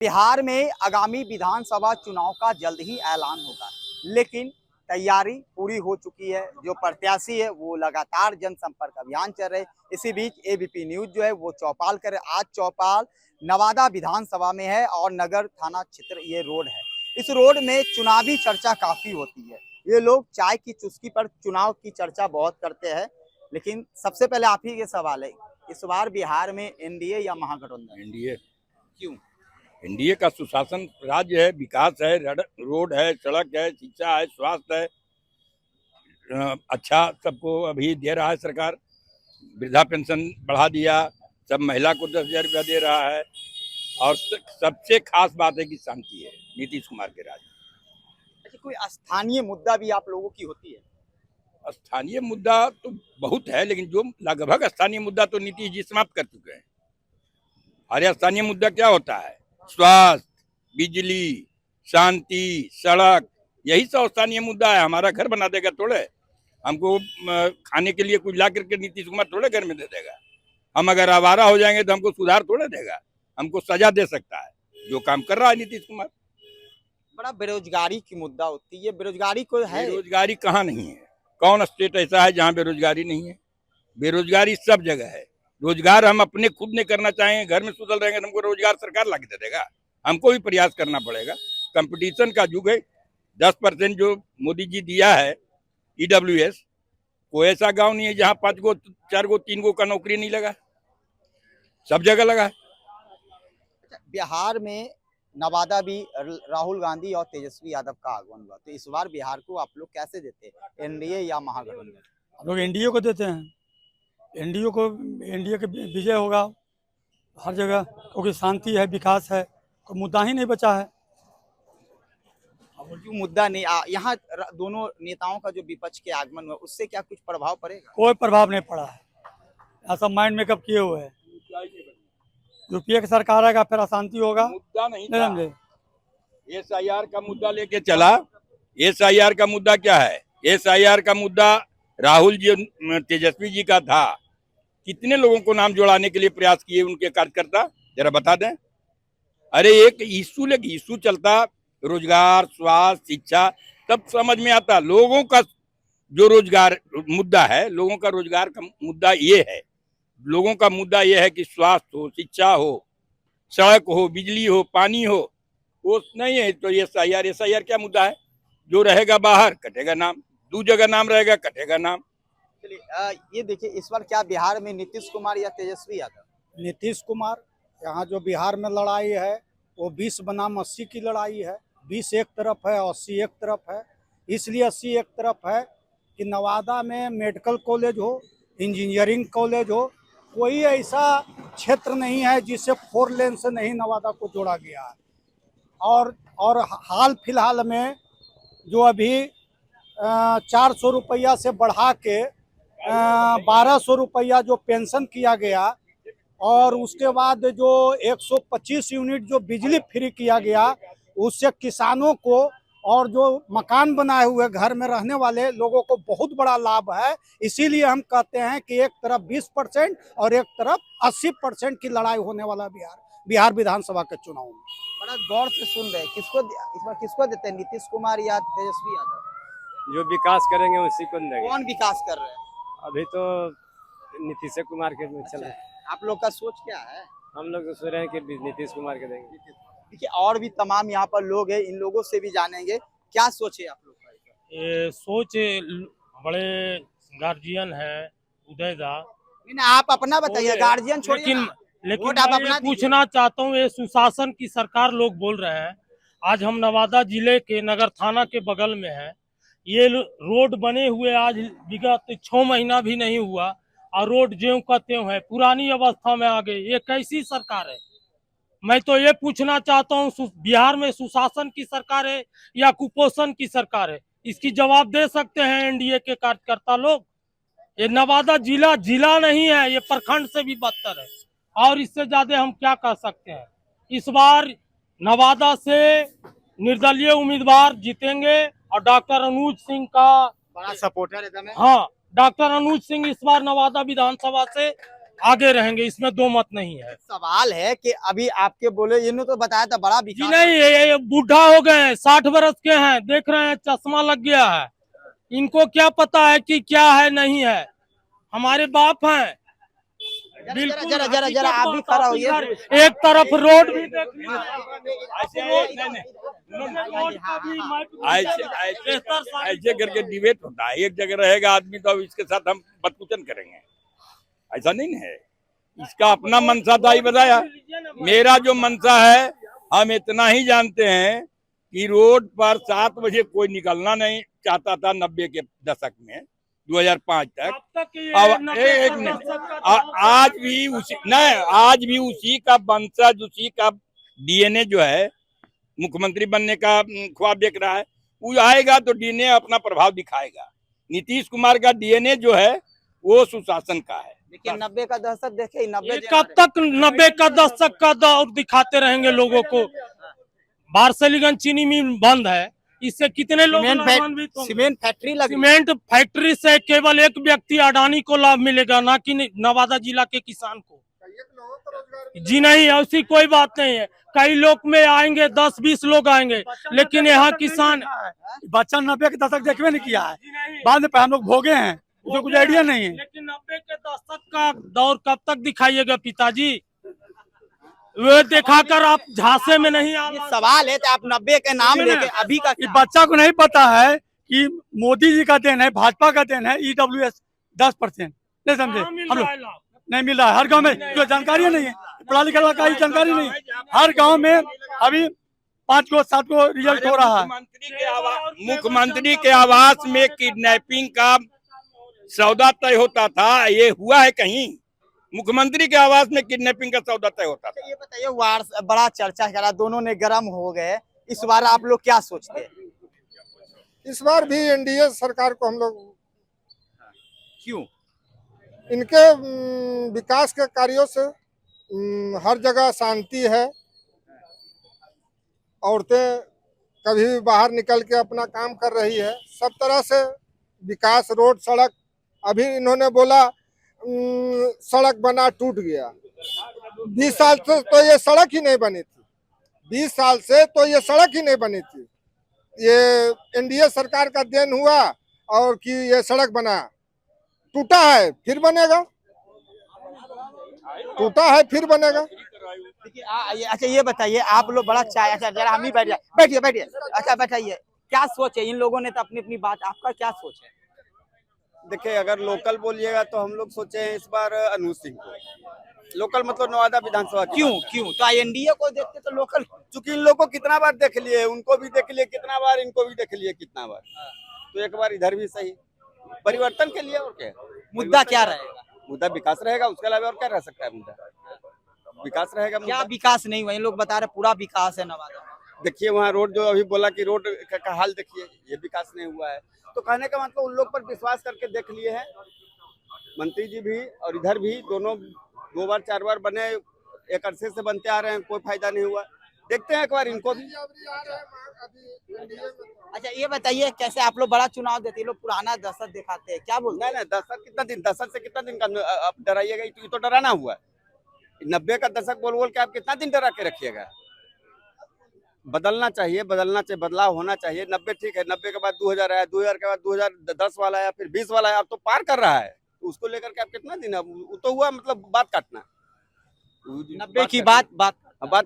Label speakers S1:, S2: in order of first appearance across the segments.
S1: बिहार में आगामी विधानसभा चुनाव का जल्द ही ऐलान होगा, लेकिन तैयारी पूरी हो चुकी है। जो प्रत्याशी है वो लगातार जनसंपर्क अभियान चल रहे। इसी बीच एबीपी न्यूज जो है वो चौपाल करे। आज चौपाल नवादा विधानसभा में है और नगर थाना क्षेत्र ये रोड है। इस रोड में चुनावी चर्चा काफी होती है। ये लोग चाय की चुस्की पर चुनाव की चर्चा बहुत करते हैं। लेकिन सबसे पहले आप ही के सवाल है, इस बार बिहार में एनडीए या महागठबंधन?
S2: एनडीए।
S1: क्यों?
S2: एनडीए का सुशासन राज्य है, विकास है, रोड है, सड़क है, शिक्षा है, स्वास्थ्य है, अच्छा सबको अभी दे रहा है सरकार। वृद्धा पेंशन बढ़ा दिया, सब महिला को 10,000 रुपया दे रहा है। और सबसे खास बात है कि शांति है नीतीश कुमार के राज में।
S1: अच्छा, कोई स्थानीय मुद्दा भी आप लोगों की होती है?
S2: स्थानीय मुद्दा तो बहुत है, लेकिन जो लगभग स्थानीय मुद्दा तो नीतीश जी समाप्त कर चुके हैं। हमारे स्थानीय मुद्दा क्या होता है? स्वास्थ्य, बिजली, शांति, सड़क, यही सब स्थानीय मुद्दा है। हमारा घर बना देगा थोड़े, हमको खाने के लिए कुछ ला करके नीतीश कुमार थोड़े घर में दे देगा। हम अगर आवारा हो जाएंगे तो हमको सुधार थोड़े देगा, हमको सजा दे सकता है। जो काम कर रहा है नीतीश कुमार।
S1: बड़ा बेरोजगारी की मुद्दा होती है, बेरोजगारी को है।
S2: बेरोजगारी कहाँ नहीं है? कौन स्टेट ऐसा है जहाँ बेरोजगारी नहीं है? बेरोजगारी सब जगह है। रोजगार हम अपने खुद ने करना चाहेंगे, घर में सुधल रहेंगे तो हमको रोजगार सरकार ला के दे देगा। हमको भी प्रयास करना पड़ेगा। कंपटीशन का युग है। 10% जो मोदी जी दिया है EWS, कोई ऐसा गांव नहीं है जहाँ 5 गो 4 गो 3 गो का नौकरी नहीं लगा, सब जगह लगा है।
S1: बिहार में नवादा भी राहुल गांधी और तेजस्वी यादव का आगमन हुआ, तो इस बार बिहार को आप लोग कैसे देते हैं, एनडीए या महागठबंधन?
S3: हम लोग एनडीए को देते हैं। एनडीए के विजय होगा हर जगह, क्योंकि शांति है, विकास है, कोई मुद्दा ही नहीं बचा है।
S1: अब जो मुद्दा नहीं यहाँ दोनों नेताओं का जो विपक्ष के आगमन हुआ उससे क्या कुछ प्रभाव पड़ेगा?
S3: कोई प्रभाव नहीं पड़ा है। ऐसा माइंड मेकअप किए हुए है। यूपीए की सरकार आएगा फिर अशांति होगा।
S2: मुद्दा नहीं
S3: समझे?
S2: SIR का मुद्दा लेके चला। SIR का मुद्दा क्या है? SIR का मुद्दा राहुल जी तेजस्वी जी का था। कितने लोगों को नाम जोड़ाने के लिए प्रयास किए उनके कार्यकर्ता, जरा बता दें। अरे एक इशू चलता, रोजगार, स्वास्थ्य, शिक्षा, सब समझ में आता। लोगों का जो रोजगार मुद्दा है, लोगों का रोजगार का मुद्दा ये है। लोगों का मुद्दा ये है कि स्वास्थ्य हो, शिक्षा हो, सड़क हो, बिजली हो, पानी हो, वो नहीं है। तो SIR क्या मुद्दा है? जो रहेगा बाहर कटेगा नाम, दो जगह नाम रहेगा कटेगा नाम।
S1: चलिए ये देखिए, इस बार क्या बिहार में नीतीश कुमार या तेजस्वी यादव?
S3: नीतीश कुमार। यहाँ जो बिहार में लड़ाई है वो 20 बनाम 80 की लड़ाई है। 20 एक तरफ है, 80 एक तरफ है। इसलिए 80 एक तरफ है कि नवादा में मेडिकल कॉलेज हो, इंजीनियरिंग कॉलेज हो, कोई ऐसा क्षेत्र नहीं है जिससे 4 लेन से नहीं नवादा को जोड़ा गया है। और हाल फिलहाल में जो अभी 400 रुपया से बढ़ा के 1200 रुपया जो पेंशन किया गया, और उसके बाद जो 125 यूनिट जो बिजली फ्री किया गया, उससे किसानों को और जो मकान बनाए हुए घर में रहने वाले लोगों को बहुत बड़ा लाभ है। इसीलिए हम कहते हैं कि एक तरफ 20% और एक तरफ 80% की लड़ाई होने वाला बिहार विधानसभा के चुनाव में।
S1: बड़ा गौर से सुन रहे हैं। इस बार किसको देते हैं, नीतीश कुमार या तेजस्वी यादव?
S4: जो विकास करेंगे उसी को देंगे।
S1: कौन विकास कर रहे हैं?
S4: अभी तो नीतीश कुमार के में चल रहा है।
S1: आप लोग का सोच क्या है?
S4: हम लोग तो सोच रहे हैं कि नीतीश कुमार के देंगे।
S1: देखिए, और भी तमाम यहाँ पर लोग हैं, इन लोगों से भी जानेंगे क्या सोचे आप लोग का।
S5: ये सोच बड़े गार्जियन है उदय दा।
S1: आप अपना बताइए, गार्जियन छोड़िए ना।
S5: लेकिन
S1: आप
S5: मैं
S1: अपना
S5: ये पूछना चाहता हूँ, ये सुशासन की सरकार लोग बोल रहे हैं। आज हम नवादा जिले के नगर थाना के बगल में है। ये रोड बने हुए आज विगत 6 महीना भी नहीं हुआ और रोड ज्यों का त्यों है, पुरानी अवस्था में आ गई। ये कैसी सरकार है? मैं तो ये पूछना चाहता हूँ, बिहार में सुशासन की सरकार है या कुपोषण की सरकार है? इसकी जवाब दे सकते हैं एनडीए के कार्यकर्ता लोग। ये नवादा जिला नहीं है, ये प्रखंड से भी बदतर है। और इससे ज्यादा हम क्या कह सकते हैं? इस बार नवादा से निर्दलीय उम्मीदवार जीतेंगे और डॉक्टर अनुज सिंह का
S1: बड़ा सपोर्टर है।
S5: हाँ, डॉक्टर अनुज सिंह इस बार नवादा विधानसभा से आगे रहेंगे, इसमें दो मत नहीं है।
S1: सवाल है कि अभी आपके बोले इन्होंने तो बताया था बड़ा
S5: जी
S1: विकास।
S5: नहीं, ये बूढ़ा हो गए हैं, 60 वर्ष के हैं, देख रहे हैं चश्मा लग गया है, इनको क्या पता है कि क्या है नहीं है। हमारे बाप हैं, बिल्कुल
S1: जरा जरा जरा आप भी
S5: हकीकत
S1: खड़ा
S5: बात।
S1: होइए।
S5: इधर एक तरफ रोड भी देख लीजिए,
S2: ऐसे
S5: रोड का भी
S2: ऐसे ऐसे ऐसे करके डिबेट होता है। एक जगह रहेगा आदमी तो अब इसके साथ हम बदकुचन करेंगे, ऐसा नहीं है। इसका अपना मनसा था ही बताया। मेरा जो मनसा है, हम इतना ही जानते हैं कि रोड पर 7 बजे कोई निकलना नहीं चाहता था 90 के दशक में, 2005 तक। अब एक मिनट, आज भी उसी नहीं, आज भी उसी का वंशज, उसी का डीएनए जो है मुख्यमंत्री बनने का ख्वाब देख रहा है। वो आएगा तो डीएनए अपना प्रभाव दिखाएगा। नीतीश कुमार का डीएनए जो है वो सुशासन का है।
S1: लेकिन 90 का दशक देखे, 90
S5: ये कब तक 90 का दशक का दौर दिखाते रहेंगे लोगों को। बारसलीगंज चीनी मिल बंद है, इससे कितने लोग लाभान्वित होंगे।
S1: सीमेंट फैक्ट्री लगी।
S5: सीमेंट फैक्ट्री से केवल एक व्यक्ति अडानी को लाभ मिलेगा, ना कि नवादा जिला के किसान को। जी नहीं, ऐसी कोई बात नहीं है। कई लोग में आएंगे, 10-20 लोग आएंगे, लेकिन यहाँ किसान
S3: बच्चा 90 के दशक देखवे नहीं किया है, बाद में हम लोग भोगे हैं, उसको कुछ आइडिया नहीं है।
S5: लेकिन 90 के दशक का दौर कब तक दिखाइएगा पिताजी? वो दिखाकर आप झांसे में नहीं आ।
S1: ये सवाल है तो आप 90 के नाम लेके अभी का
S3: ये बच्चा को नहीं पता है कि मोदी जी का देन है, भाजपा का देन है, EWS 10%। नहीं समझे हम लोग, नहीं मिल रहा है हर गांव में, जो जानकारी नहीं है, पढ़ा लिखा का ही जानकारी नहीं है। हर गांव में अभी 5 को 7 को रिजल्ट हो रहा है।
S2: मुख्यमंत्री के आवास में किडनैपिंग का सौदा तय होता था, ये हुआ है कहीं? मुख्यमंत्री के आवास में किडनैपिंग का सौदा तय होता था।
S1: ये बताइए, वार बड़ा चर्चा करा, दोनों ने गर्म हो गए, इस बार आप लोग क्या सोचते हैं?
S6: इस बार भी एनडीए सरकार को हम लोग,
S1: क्यों?
S6: इनके विकास के कार्यों से हर जगह शांति है। औरतें कभी भी बाहर निकल के अपना काम कर रही है, सब तरह से विकास, रोड, सड़क। अभी इन्होंने बोला सड़क बना टूट गया, 20 साल से तो ये सड़क ही नहीं बनी थी, 20 साल से तो ये सड़क ही नहीं बनी थी। ये एनडीए सरकार का देन हुआ और कि ये सड़क बना, टूटा है फिर बनेगा, टूटा है फिर बनेगा।
S1: देखिए अच्छा ये बताइए, आप लोग बड़ा चाय, अच्छा जरा हम ही बैठ जाए, बैठिए बैठिए, अच्छा बैठाइए, क्या सोच है इन लोगों ने तो अपनी अपनी बात, आपका क्या सोच है?
S7: देखिए, अगर लोकल बोलिएगा तो हम लोग सोचे हैं इस बार अनु सिंह को, लोकल मतलब नवादा विधानसभा।
S1: क्यों क्यों? तो एनडीए को देखते तो लोकल,
S7: चूंकि इन लोग को कितना बार देख लिए, उनको भी देख लिए कितना बार, इनको भी देख लिए कितना बार, तो एक बार इधर भी सही, परिवर्तन के लिए। और क्या
S1: मुद्दा क्या रहेगा?
S7: मुद्दा विकास रहेगा, उसके अलावा और क्या रह सकता है? मुद्दा विकास रहेगा।
S1: क्या विकास नहीं हुआ? इन लोग बता रहे पूरा विकास है नवादा में।
S7: देखिए, वहाँ रोड जो अभी बोला कि रोड का हाल देखिए, ये विकास नहीं हुआ है। तो कहने का मतलब उन लोग पर विश्वास करके देख लिए हैं, मंत्री जी भी और इधर भी, दोनों 2 बार 4 बार बने, एक अरसे से बनते आ रहे हैं, कोई फायदा नहीं हुआ। देखते हैं एक बार इनको भी।
S1: अच्छा ये बताइए, कैसे आप लोग बड़ा चुनाव देते हैं, लोग पुराना दशक दिखाते हैं, क्या बोलते हैं?
S7: नहीं, दशक कितना दिन, दशक से कितना दिन का आप डराइएगा? ये तो डराना हुआ है। 90 का दशक बोल बोल के आप कितना दिन डरा के रखिएगा? बदलना चाहिए, बदलना चाहिए, बदलाव होना चाहिए। 90 ठीक है, 90 के बाद 2000 आया, 2000 के बाद 2010 वाला आया, फिर 20 वाला आया, अब तो पार कर रहा है। तो उसको लेकर के आप कितना दिन, वो तो हुआ मतलब बात काटना,
S1: 90 की बात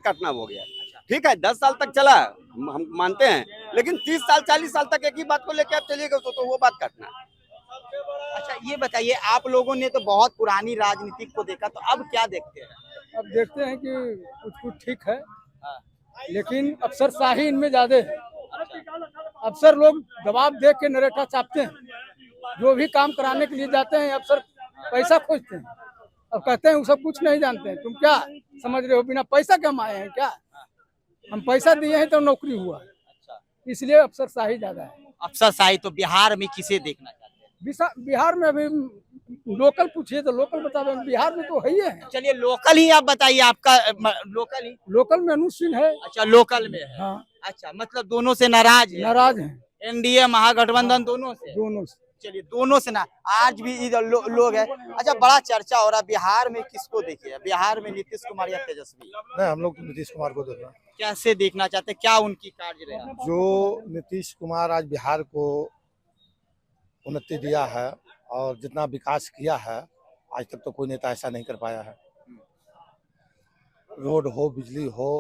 S7: काटना हो गया। ठीक है, 10 साल तक चला, हम मानते हैं, लेकिन 30 साल 40 साल तक एक ही बात को लेकर आप चलिएगा तो वो बात काटना।
S1: अच्छा ये बताइए, आप लोगों ने तो बहुत पुरानी राजनीति को देखा, तो अब क्या देखते हैं?
S8: अब देखते हैं कि कुछ ठीक है, लेकिन अफसरशाही इनमें ज्यादा है। अफसर लोग दबाव देख के नरेगा चापते हैं, जो भी काम कराने के लिए जाते हैं अफसर पैसा खोजते हैं। अब कहते हैं वो सब कुछ नहीं जानते हैं। तुम क्या समझ रहे हो, बिना पैसा कमाए हैं क्या? हम पैसा दिए हैं तो नौकरी हुआ, इसलिए अफसरशाही ज्यादा है।
S1: अफसरशाही तो बिहार में किसे देखना चाहते हैं?
S8: बिहार में अभी लोकल पूछिए तो लोकल बतावे, बिहार में तो है ही है।
S1: चलिए लोकल ही आप बताइए, आपका लोकल ही।
S8: लोकल में अनु सिंह है।
S1: अच्छा लोकल में है।
S8: हाँ,
S1: अच्छा मतलब दोनों से नाराज है?
S8: नाराज है,
S1: एनडीए महागठबंधन दोनों से?
S8: दोनों से।
S1: चलिए दोनों से ना आज भी इधर लोग हैं। अच्छा, बड़ा चर्चा हो रहा है बिहार में, किसको देखिए? बिहार में नीतीश कुमार या तेजस्वी?
S3: नहीं, हम लोग तो नीतीश कुमार को देख रहे हैं।
S1: कैसे देखना चाहते हैं, क्या उनकी कार्य रहा?
S3: जो नीतीश कुमार आज बिहार को उन्नति दिया है और जितना विकास किया है, आज तक तो कोई नेता ऐसा नहीं कर पाया है। रोड हो, बिजली हो,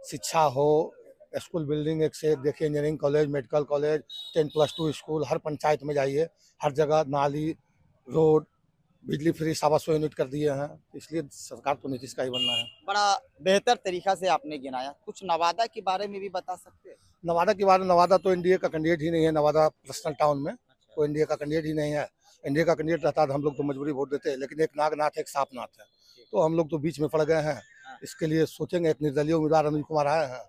S3: शिक्षा हो, स्कूल बिल्डिंग एक से एक देखिए, engineering college, medical college, 10+2 school, हर पंचायत में जाइए, हर जगह नाली, रोड, बिजली फ्री 125 यूनिट कर दिए हैं। इसलिए सरकार तो नीतीश का ही बनना है।
S1: बड़ा बेहतर तरीका से आपने गिनाया। कुछ नवादा के बारे में भी बता सकते हैं?
S3: नवादा के बारे में, नवादा तो एनडीए का कैंडिडेट ही नहीं है। नवादा पर्सनल टाउन में कोई एनडीए का कैंडिडेट ही नहीं है। एनडीए का कैंडिडेट रहता तो हम लोग तो मजबूरी वोट देते, लेकिन एक नागनाथ है, एक सांपनाथ है, तो हम लोग तो बीच में पड़ गए हैं। इसके लिए सोचेंगे, एक निर्दलीय उम्मीदवार अनिल कुमार आए हैं,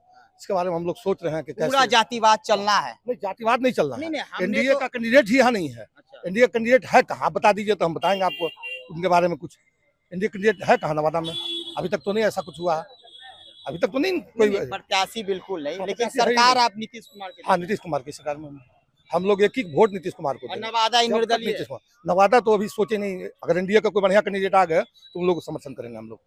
S3: इसके बारे में हम लोग सोच रहे हैं कि
S1: पूरा जातिवाद चलना है?
S3: नहीं, जातिवाद नहीं चलना है।
S1: हमने
S3: एनडीए
S1: तो-
S3: का कैंडिडेट ही यहाँ नहीं है। एनडीए कैंडिडेट है कहाँ, बता दीजिए तो हम बताएंगे आपको उनके बारे में कुछ। एनडीए कैंडिडेट है कहाँ नवादा में? अभी तक तो नहीं ऐसा कुछ हुआ है, अभी तक तो नहीं कोई
S1: प्रत्याशी बिल्कुल नहीं, लेकिन
S3: प्रत्याशी है ही
S1: सरकार
S3: नहीं।
S1: आप नीतीश कुमार के?
S3: हाँ, नीतीश कुमार की सरकार में हम लोग एक ही वोट नीतीश कुमार को
S1: और
S3: देंगे।
S1: नवादा ही
S3: जब तक
S1: निर्दलीय
S3: नीतीश कुमार। नवादा तो अभी सोचे नहीं, अगर एनडीए का कोई बढ़िया कैंडिडेट आ गया तो उन लोग को समर्थन करेंगे हम लोग।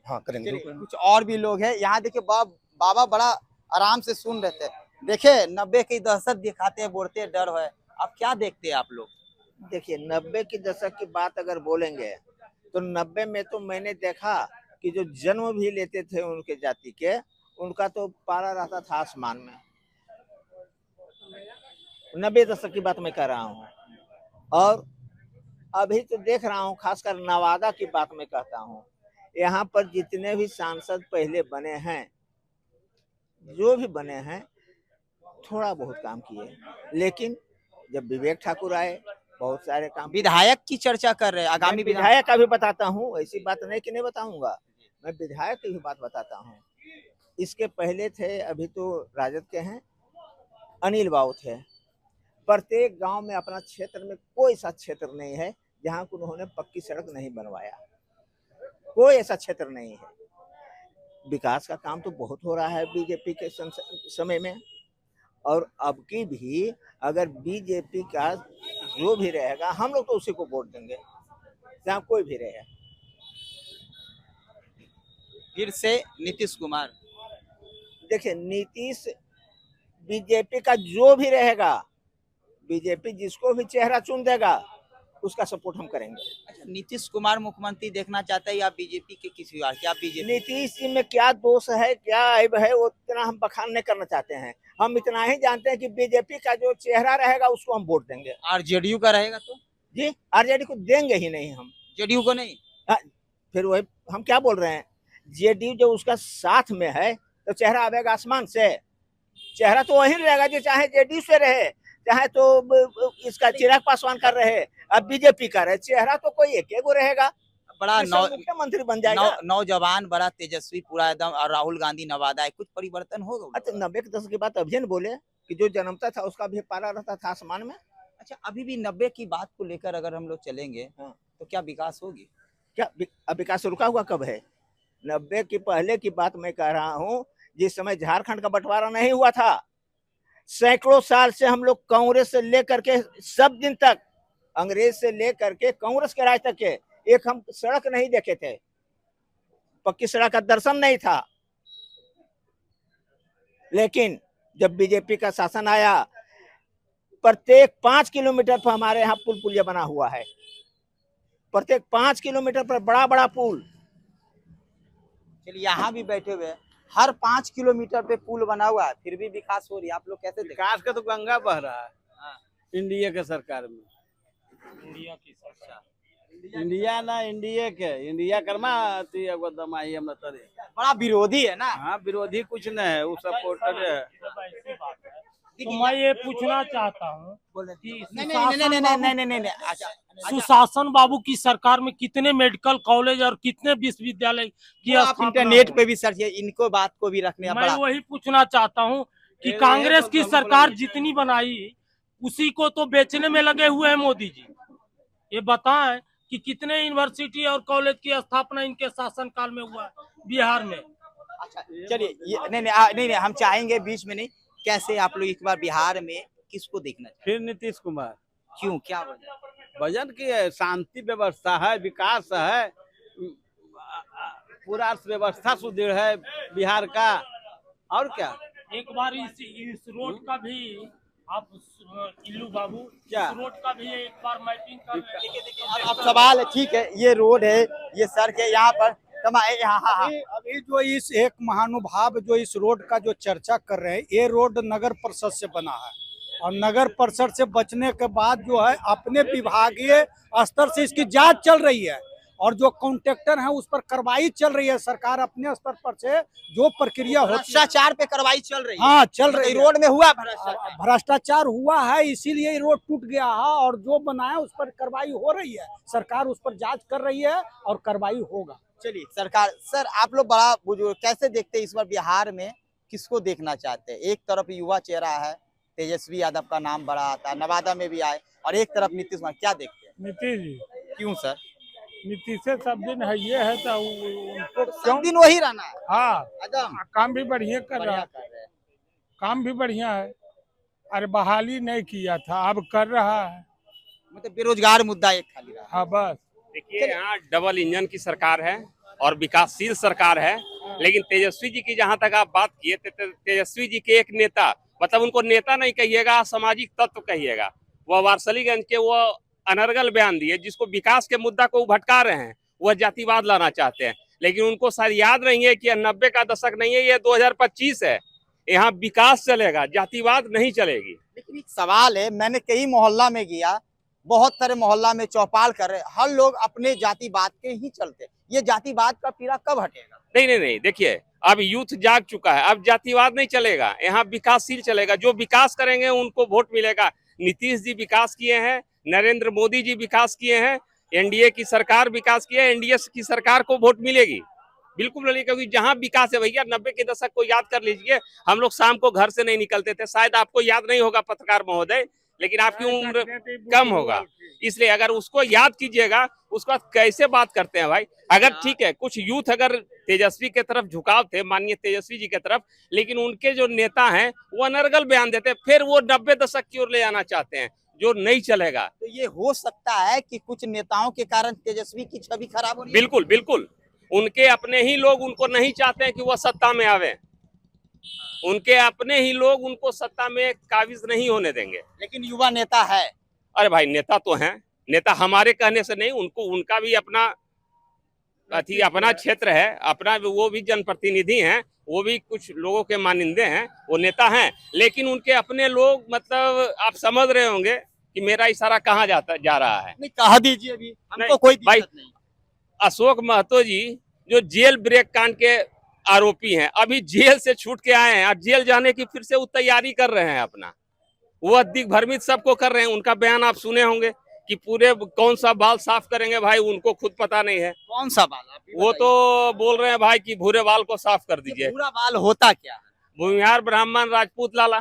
S3: हाँ, करेंगे।
S1: चलिए, कुछ और भी लोग हैं यहाँ। देखिए बाबा बड़ा आराम से सुन रहे थे। देखे 90 की दहशत दिखाते हैं, बोलते डर है। अब क्या देखते हैं आप लोग?
S9: देखिए, 90 की दशक की बात अगर बोलेंगे तो 90 में तो मैंने देखा कि जो जन्म भी लेते थे उनके जाति के, उनका तो पारा रहता था आसमान में। 90 दशक की बात मैं कर रहा हूँ। और अभी तो देख रहा हूँ, खासकर नवादा की बात मैं कहता हूँ, यहाँ पर जितने भी सांसद पहले बने हैं, जो भी बने हैं, थोड़ा बहुत काम किए, लेकिन जब विवेक ठाकुर आए, बहुत सारे काम।
S1: विधायक की चर्चा कर रहे हैं, आगामी
S9: विधायक का भी बताता हूँ, ऐसी बात नहीं कि नहीं बताऊंगा, मैं विधायक की भी बात बताता हूँ। इसके पहले थे, अभी तो राजद के हैं, अनिल बाबू थे। प्रत्येक गांव में अपना क्षेत्र में कोई ऐसा क्षेत्र नहीं है जहां को उन्होंने पक्की सड़क नहीं बनवाया, कोई ऐसा क्षेत्र नहीं है। विकास का काम तो बहुत हो रहा है बीजेपी के समय में, और अब की भी अगर बीजेपी का जो भी रहेगा, हम लोग तो उसी को वोट देंगे, जहाँ कोई भी रहे।
S1: फिर से नीतीश कुमार।
S9: देखिए, नीतीश, बीजेपी का जो भी रहेगा, बीजेपी जिसको भी चेहरा चुन देगा उसका सपोर्ट हम करेंगे।
S1: अच्छा, नीतीश कुमार मुख्यमंत्री देखना चाहते हैं या बीजेपी के किसी और? क्या बीजेपी?
S9: नीतीश जी में क्या दोष है, क्या ऐब है, वो इतना हम बखान नहीं करना चाहते हैं। हम इतना ही जानते हैं कि बीजेपी का जो चेहरा रहेगा उसको हम वोट देंगे।
S1: और जेडीयू का रहेगा तो?
S9: जी, आरजेडी को देंगे ही नहीं हम।
S1: जेडीयू को नहीं?
S9: फिर वही हम क्या बोल रहे हैं, जेडीयू जो उसका साथ में है तो चेहरा आवेगा आसमान से। चेहरा तो वही रहेगा जो चाहे जेडीयू से रहे, चाहे तो इसका चिराग पासवान कर रहे, अब बीजेपी का रहे, चेहरा तो कोई एक एगो रहेगा।
S1: बड़ा
S9: मुख्यमंत्री बन जाएगा।
S1: नौजवान बड़ा तेजस्वी पूरा एकदम, और राहुल गांधी नवादा है, कुछ परिवर्तन होगा?
S9: अच्छा, 90 के दशक की बात अभी न बोले कि जो जन्मता था उसका भी पारा रहता था आसमान में।
S1: अच्छा, अभी भी 90 की बात को लेकर अगर हम लोग चलेंगे तो क्या विकास होगी?
S9: क्या अब विकास रुका हुआ कब है? 90 की पहले की बात मैं कह रहा हूँ, जिस समय झारखंड का बंटवारा नहीं हुआ था। सैकड़ों साल से हम लोग कांग्रेस से लेकर के सब दिन तक, अंग्रेज से लेकर के कांग्रेस के राज तक के, एक हम सड़क नहीं देखे थे, पक्की सड़क का दर्शन नहीं था। लेकिन जब बीजेपी का शासन आया, प्रत्येक 5 किलोमीटर पर हमारे यहाँ पुल पुलिया बना हुआ है। प्रत्येक 5 किलोमीटर पर बड़ा बड़ा पुल।
S1: चलिए, यहाँ भी बैठे हुए हैं, हर 5 किलोमीटर पे पुल बना हुआ है, फिर भी विकास हो रही है। आप लोग कैसे देखते हैं?
S4: विकास का तो गंगा बह रहा है इंडिया के सरकार में।
S5: इंडिया की सरकार,
S4: इंडिया ना इंडिया के, इंडिया करमा थी एकदम आई हम तरे।
S1: बड़ा विरोधी है ना?
S4: हाँ, विरोधी कुछ नहीं है, वो सपोर्टर है।
S5: ऐसी बात है। तो मैं ये पूछना चाहता हूँ कि
S1: नहीं। अच्छा,
S5: सुशासन बाबू की सरकार में कितने मेडिकल कॉलेज और कितने विश्वविद्यालय की
S1: आप
S5: स्थापना
S1: इंटरनेट
S5: हुई?
S1: पे भी सर्च, इनको बात को भी रखने
S5: मैं
S1: बड़ा।
S5: वही पूछना चाहता हूँ कि कांग्रेस की सरकार जितनी बनाई उसी को तो बेचने में लगे हुए हैं मोदी जी। ये बताएं कि कितने यूनिवर्सिटी और कॉलेज की स्थापना इनके शासनकाल में हुआ बिहार में।
S1: अच्छा, चलिए, नहीं, हम चाहेंगे बीच में नहीं, कैसे आप लोग एक बार बिहार में किसको देखना चाहिए?
S4: फिर नीतीश कुमार।
S1: क्यों, क्या वजह?
S4: वजन की है, शांति व्यवस्था है, विकास है, पूरा अर्थव्यवस्था सुदृढ़ है बिहार का। और क्या
S5: एक बार इस रोड का भी आप इल्लू बाबू,
S4: क्या?
S5: इस रोड का भी एक बार मैपिंग कर लें।
S1: अब सवाल है, ठीक है, ये रोड है, ये सड़क है, यहाँ पर यहाँ हाँ
S3: अभी जो इस एक महानुभाव जो इस रोड का जो चर्चा कर रहे हैं, ये रोड नगर परिषद से बना है और नगर परिषद से बचने के बाद जो है अपने विभागीय स्तर से इसकी जांच चल रही है और जो कॉन्ट्रैक्टर है उस पर कार्रवाई चल रही है। सरकार अपने स्तर पर से जो प्रक्रिया होती है,
S1: भ्रष्टाचार पे कार्रवाई चल रही है।
S3: हाँ चल रही है।
S1: रोड में हुआ भ्रष्टाचार,
S3: भ्रष्टाचार हुआ है, इसीलिए ये रोड टूट गया है और जो बनाया उस पर कार्रवाई हो रही है। सरकार उस पर जांच कर रही है और कार्रवाई होगा।
S1: चलिए सरकार, सर आप लोग बड़ा बुजुर्ग कैसे देखते हैं इस बार बिहार में किसको देखना चाहते हैं? एक तरफ युवा चेहरा है, तेजस्वी यादव का नाम बड़ा आता है, नवादा में भी आए, और एक तरफ नीतीश कुमार, क्या देखते हैं?
S5: नीतीश जी,
S1: क्यों सर?
S5: नीतीश से सब दिन है, ये है तो उनको
S1: सब दिन वही रहना है।
S5: हाँ,
S1: एकदम
S5: काम भी बढ़िया कर रहा
S1: बढ़िया
S5: है,
S1: कर रहे हैं।
S5: काम भी बढ़िया है। अरे बहाली नहीं किया था, अब कर रहा है।
S1: मतलब बेरोजगार मुद्दा एक खाली रहा।
S5: हाँ बस।
S10: देखिए यहाँ डबल इंजन की सरकार है और विकासशील सरकार है, लेकिन तेजस्वी जी की जहां तक आप बात किए, तेजस्वी जी के एक नेता, मतलब उनको नेता नहीं कहिएगा, सामाजिक तत्व कहिएगा, वह वारसलीगंज के वो अनर्गल बयान दिए जिसको विकास के मुद्दा को भटका रहे हैं, वह जातिवाद लाना चाहते हैं। लेकिन उनको शायद याद नहीं है कि 90 का दशक नहीं है, ये 2025 है, यहाँ विकास चलेगा, जातिवाद नहीं चलेगी।
S1: लेकिन एक सवाल है, मैंने कई मोहल्ला में गया, बहुत सारे मोहल्ला में चौपाल कर रहे, हर लोग अपने जातिवाद के ही चलते। ये जातिवाद का पीड़ा कब हटेगा?
S10: नहीं, देखिए अब यूथ जाग चुका है, अब जातिवाद नहीं चलेगा, यहाँ विकासशील चलेगा। जो विकास करेंगे उनको वोट मिलेगा। नीतीश जी विकास किए हैं, नरेंद्र मोदी जी विकास किए हैं, एनडीए की सरकार विकास की है, एनडीए की सरकार को वोट मिलेगी, बिल्कुल मिलेगी। क्योंकि जहां विकास है भैया, 90 के दशक को याद कर लीजिए, हम लोग शाम को घर से नहीं निकलते थे, शायद आपको याद नहीं होगा पत्रकार महोदय, लेकिन आपकी उम्र कम होगा, इसलिए अगर उसको याद कीजिएगा, उसके बाद कैसे बात करते हैं भाई। अगर ठीक है, कुछ यूथ अगर तेजस्वी के तरफ झुकाव थे, माननीय तेजस्वी जी के तरफ, लेकिन उनके जो नेता हैं वो अनर्गल बयान देते हैं, फिर वो 90 दशक की ओर ले जाना चाहते हैं, जो नहीं चलेगा।
S1: तो ये हो सकता है कि कुछ नेताओं के कारण तेजस्वी की छवि खराब हो रही है।
S10: बिल्कुल बिल्कुल, उनके अपने ही लोग उनको नहीं चाहते हैं कि वह सत्ता में आवे, उनके अपने ही लोग उनको सत्ता में काबिज नहीं होने देंगे।
S1: लेकिन युवा नेता है।
S10: अरे भाई नेता तो हैं, नेता हमारे कहने से नहीं, उनको उनका भी अपना अपना क्षेत्र है, अपना वो भी जनप्रतिनिधि हैं, वो भी कुछ लोगों के मानिंदे हैं, वो नेता हैं, लेकिन उनके अपने लोग, मतलब आप समझ रहे होंगे कि मेरा इशारा कहाँ जा रहा है।
S1: नहीं कहा दीजिए, अभी हमको कोई दिक्कत नहीं।
S10: अशोक महतो जी जो जेल ब्रेक कांड के आरोपी हैं, अभी जेल से छूट के आए हैं और जेल जाने की फिर से वो तैयारी कर रहे हैं अपना, वो दिग्भ्रमित सबको कर रहे हैं। उनका बयान आप सुने होंगे कि पूरे कौन सा बाल साफ करेंगे भाई, उनको खुद पता नहीं है।
S1: कौन सा बाल?
S10: वो तो बोल रहे हैं भाई कि भूरे बाल को साफ कर दीजिए।
S1: भूरा बाल होता क्या है?
S10: भूमिहार ब्राह्मण राजपूत लाला।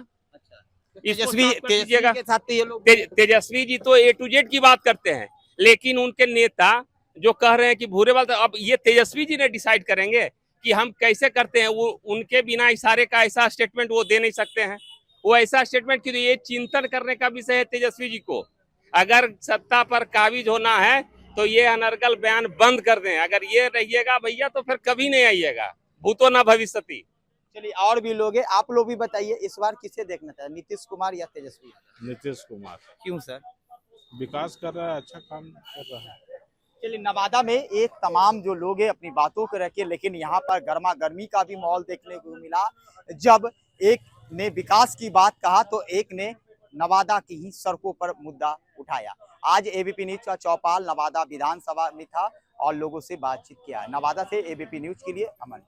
S1: तेजस्वी के साथ तो ये लोग
S10: तेजस्वी जी तो A to Z की बात करते हैं, लेकिन उनके नेता जो कह रहे हैं कि भूरे बाल, अब ये तेजस्वी जी ने डिसाइड करेंगे कि हम कैसे करते हैं। वो उनके बिना इशारे का ऐसा स्टेटमेंट वो दे नहीं सकते हैं। वो ऐसा स्टेटमेंट क्यों? ये चिंतन करने का विषय है तेजस्वी जी को। अगर सत्ता पर काबिज होना है तो ये अनर्गल बयान बंद कर दें। अगर ये रहिएगा भैया तो फिर कभी नहीं आइएगा, भूतो न भविष्यति।
S1: चलिए और भी लोग हैं, आप लोग भी बताइए, इस बार किसे देखना चाहिए, नीतीश कुमार या तेजस्वी?
S11: नीतीश कुमार।
S1: क्यों सर?
S11: विकास कर रहा है, अच्छा काम कर रहा है।
S1: चलिए, नवादा में एक तमाम जो लोग हैं अपनी बातों को रखे, लेकिन यहाँ पर गर्मा गर्मी का भी माहौल देखने को मिला। जब एक ने विकास की बात कहा तो एक ने नवादा की ही सड़कों पर मुद्दा उठाया। आज एबीपी न्यूज का चौपाल नवादा विधानसभा में था और लोगों से बातचीत किया। नवादा से एबीपी न्यूज के लिए अमन।